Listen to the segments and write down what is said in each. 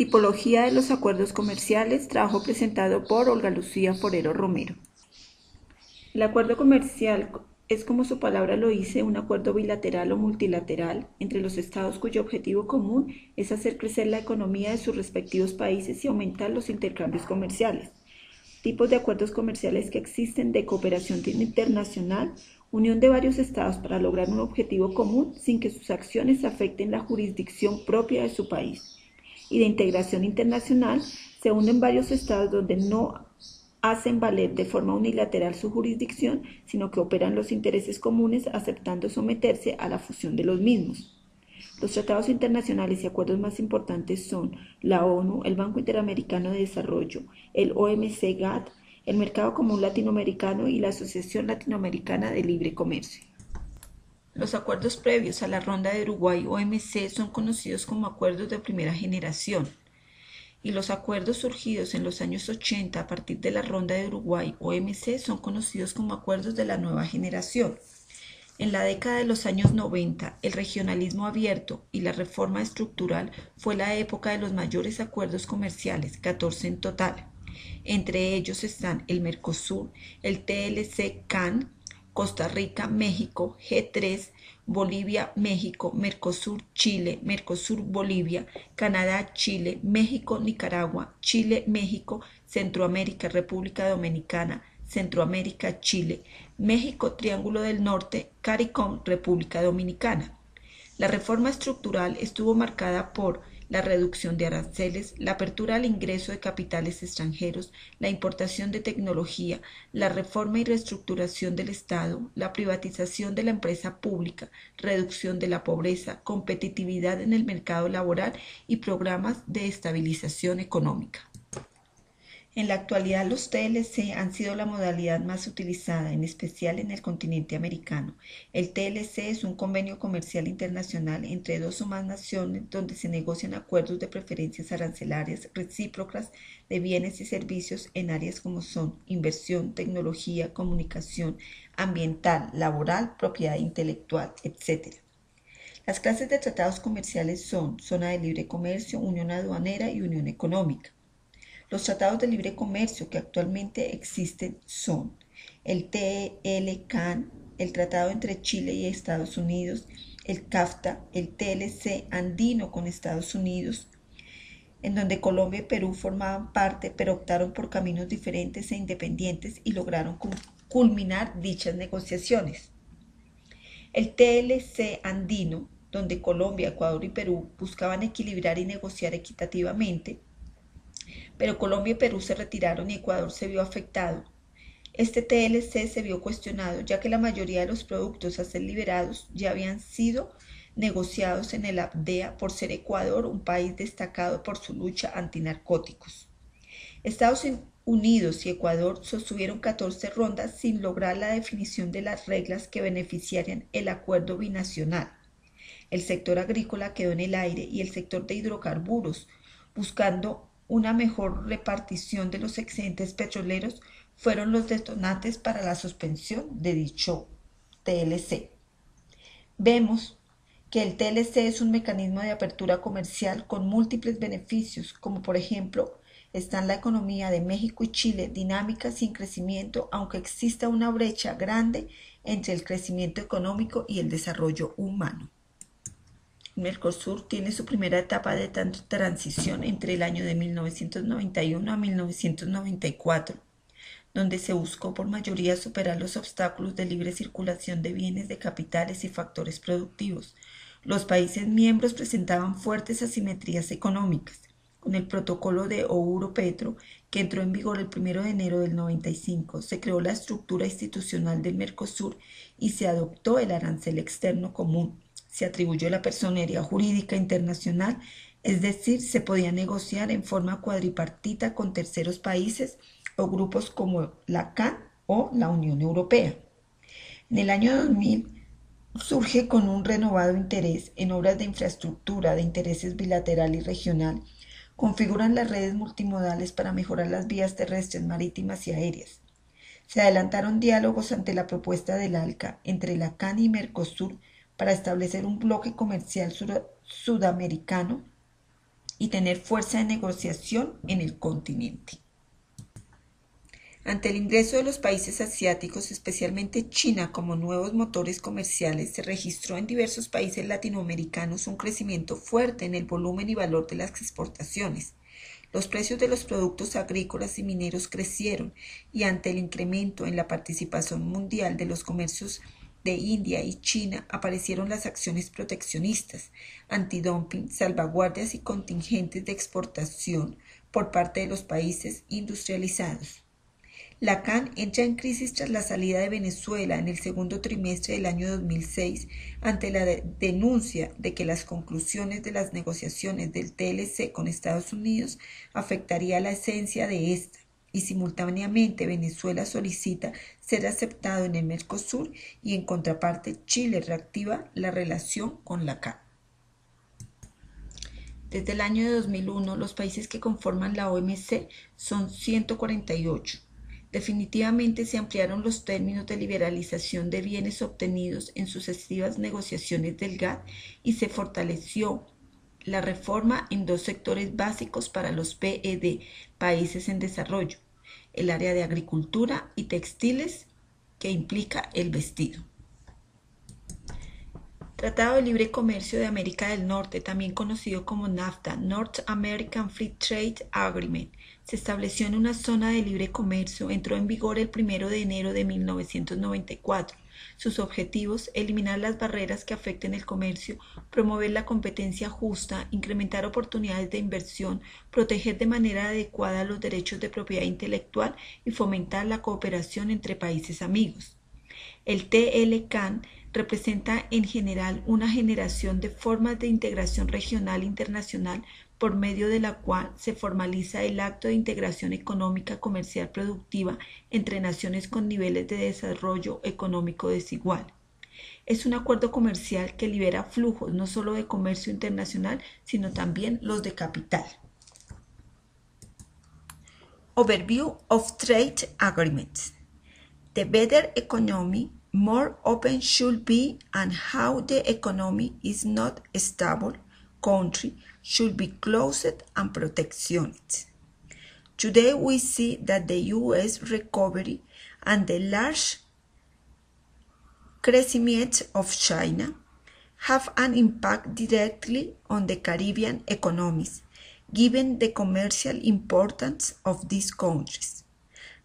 Tipología de los acuerdos comerciales, trabajo presentado por Olga Lucía Forero Romero. El acuerdo comercial es, como su palabra lo dice, un acuerdo bilateral o multilateral entre los estados cuyo objetivo común es hacer crecer la economía de sus respectivos países y aumentar los intercambios comerciales. Tipos de acuerdos comerciales que existen: de cooperación internacional, unión de varios estados para lograr un objetivo común sin que sus acciones afecten la jurisdicción propia de su país; y de integración internacional, se unen varios estados donde no hacen valer de forma unilateral su jurisdicción, sino que operan los intereses comunes aceptando someterse a la fusión de los mismos. Los tratados internacionales y acuerdos más importantes son la ONU, el Banco Interamericano de Desarrollo, el OMC-GATT, el Mercado Común Latinoamericano y la Asociación Latinoamericana de Libre Comercio. Los acuerdos previos a la Ronda de Uruguay OMC son conocidos como acuerdos de primera generación, y los acuerdos surgidos en los años 80 a partir de la Ronda de Uruguay OMC son conocidos como acuerdos de la nueva generación. En la década de los años 90, el regionalismo abierto y la reforma estructural fue la época de los mayores acuerdos comerciales, 14 en total. Entre ellos están el Mercosur, el TLC-CAN, Costa Rica, México, G3, Bolivia, México, Mercosur, Chile, Mercosur, Bolivia, Canadá, Chile, México, Nicaragua, Chile, México, Centroamérica, República Dominicana, Centroamérica, Chile, México, Triángulo del Norte, CARICOM, República Dominicana. La reforma estructural estuvo marcada por la reducción de aranceles, la apertura al ingreso de capitales extranjeros, la importación de tecnología, la reforma y reestructuración del Estado, la privatización de la empresa pública, reducción de la pobreza, competitividad en el mercado laboral y programas de estabilización económica. En la actualidad, los TLC han sido la modalidad más utilizada, en especial en el continente americano. El TLC es un convenio comercial internacional entre dos o más naciones donde se negocian acuerdos de preferencias arancelarias recíprocas de bienes y servicios en áreas como son inversión, tecnología, comunicación, ambiental, laboral, propiedad intelectual, etc. Las clases de tratados comerciales son zona de libre comercio, unión aduanera y unión económica. Los tratados de libre comercio que actualmente existen son el TLCAN, el tratado entre Chile y Estados Unidos, el CAFTA, el TLC andino con Estados Unidos, en donde Colombia y Perú formaban parte, pero optaron por caminos diferentes e independientes y lograron culminar dichas negociaciones. El TLC andino, donde Colombia, Ecuador y Perú buscaban equilibrar y negociar equitativamente, pero Colombia y Perú se retiraron y Ecuador se vio afectado. Este TLC se vio cuestionado, ya que la mayoría de los productos a ser liberados ya habían sido negociados en el APDEA por ser Ecuador un país destacado por su lucha antinarcóticos. Estados Unidos y Ecuador sostuvieron 14 rondas sin lograr la definición de las reglas que beneficiarían el acuerdo binacional. El sector agrícola quedó en el aire y el sector de hidrocarburos, buscando una mejor repartición de los excedentes petroleros, fueron los detonantes para la suspensión de dicho TLC. Vemos que el TLC es un mecanismo de apertura comercial con múltiples beneficios, como por ejemplo, está en la economía de México y Chile dinámica sin crecimiento, aunque exista una brecha grande entre el crecimiento económico y el desarrollo humano. Mercosur tiene su primera etapa de transición entre el año de 1991 a 1994, donde se buscó por mayoría superar los obstáculos de libre circulación de bienes, de capitales y factores productivos. Los países miembros presentaban fuertes asimetrías económicas. Con el protocolo de Ouro-Petro, que entró en vigor el 1 de enero del 95, se creó la estructura institucional del Mercosur y se adoptó el arancel externo común. Se atribuyó la personería jurídica internacional, es decir, se podía negociar en forma cuadripartita con terceros países o grupos como la CAN o la Unión Europea. En el año 2000 surge con un renovado interés en obras de infraestructura de intereses bilateral y regional, configuran las redes multimodales para mejorar las vías terrestres, marítimas y aéreas. Se adelantaron diálogos ante la propuesta del ALCA entre la CAN y Mercosur para establecer un bloque comercial sudamericano y tener fuerza de negociación en el continente. Ante el ingreso de los países asiáticos, especialmente China, como nuevos motores comerciales, se registró en diversos países latinoamericanos un crecimiento fuerte en el volumen y valor de las exportaciones. Los precios de los productos agrícolas y mineros crecieron y ante el incremento en la participación mundial de los comercios de India y China aparecieron las acciones proteccionistas, antidumping, salvaguardias y contingentes de exportación por parte de los países industrializados. La CAN entra en crisis tras la salida de Venezuela en el segundo trimestre del año 2006 ante la denuncia de que las conclusiones de las negociaciones del TLC con Estados Unidos afectaría la esencia de esta, y simultáneamente Venezuela solicita ser aceptado en el Mercosur y en contraparte Chile reactiva la relación con la CAN. Desde el año de 2001, los países que conforman la OMC son 148. Definitivamente se ampliaron los términos de liberalización de bienes obtenidos en sucesivas negociaciones del GATT y se fortaleció la reforma en dos sectores básicos para los PED, países en desarrollo, el área de agricultura y textiles, que implica el vestido. Tratado de Libre Comercio de América del Norte, también conocido como NAFTA, North American Free Trade Agreement, se estableció en una zona de libre comercio, entró en vigor el 1 de enero de 1994. Sus objetivos: eliminar las barreras que afecten el comercio, promover la competencia justa, incrementar oportunidades de inversión, proteger de manera adecuada los derechos de propiedad intelectual y fomentar la cooperación entre países amigos. El TLCAN representa en general una generación de formas de integración regional e internacional por medio de la cual se formaliza el acto de integración económica comercial productiva entre naciones con niveles de desarrollo económico desigual. Es un acuerdo comercial que libera flujos no solo de comercio internacional, sino también los de capital. Overview of Trade Agreements. The better economy, more open should be, and how the economy is not stable country should be closed and protected. Today we see that the U.S. recovery and the large cresciment of China have an impact directly on the Caribbean economies, given the commercial importance of these countries.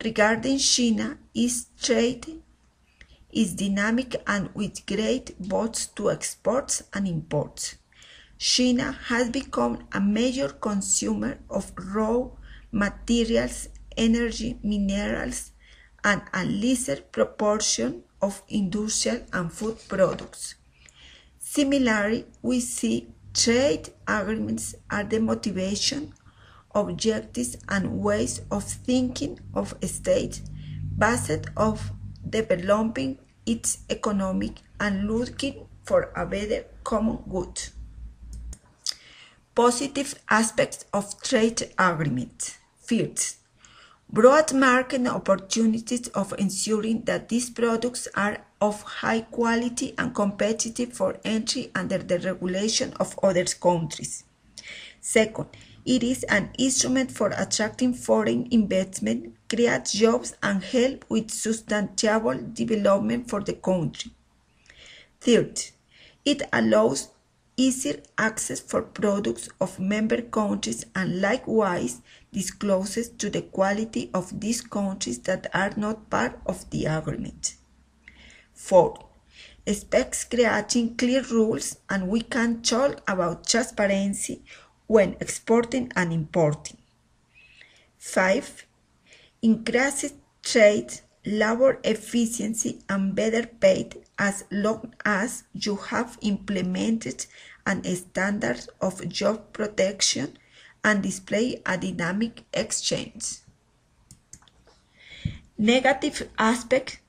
Regarding China, its trade is dynamic and with great both to exports and imports. China has become a major consumer of raw materials, energy, minerals, and a lesser proportion of industrial and food products. Similarly, we see trade agreements are the motivation, objectives, and ways of thinking of a state based on developing its economic and looking for a better common good. Positive aspects of trade agreements. First, broad market opportunities of ensuring that these products are of high quality and competitive for entry under the regulation of other countries. Second, it is an instrument for attracting foreign investment, create jobs, and help with sustainable development for the country. Third, it allows easier access for products of member countries and likewise discloses to the quality of these countries that are not part of the agreement. Fourth, specs creating clear rules, and we can talk about transparency when exporting and importing. 5. Increased trade, labor efficiency, and better paid as long as you have implemented an standard of job protection and display a dynamic exchange. Negative aspect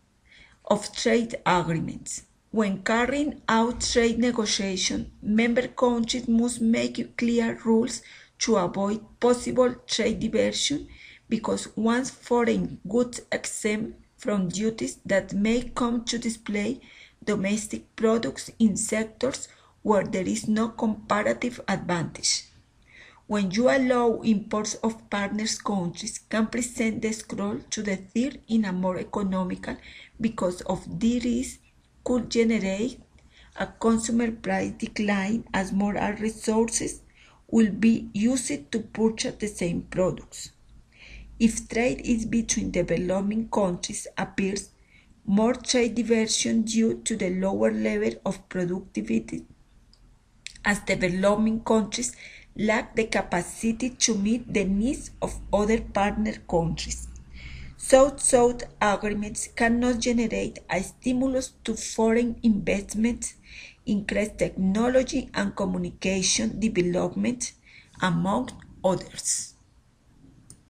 of trade agreements. When carrying out trade negotiations, member countries must make clear rules to avoid possible trade diversion, because once foreign goods exempt from duties that may come to display domestic products in sectors where there is no comparative advantage. When you allow imports of partners countries can present the scroll to the third in a more economical because of this could generate a consumer price decline as more resources will be used to purchase the same products. If trade is between developing countries appears more trade diversion due to the lower level of productivity as developing countries lack the capacity to meet the needs of other partner countries. South-South agreements cannot generate a stimulus to foreign investment, increase technology and communication development, among others.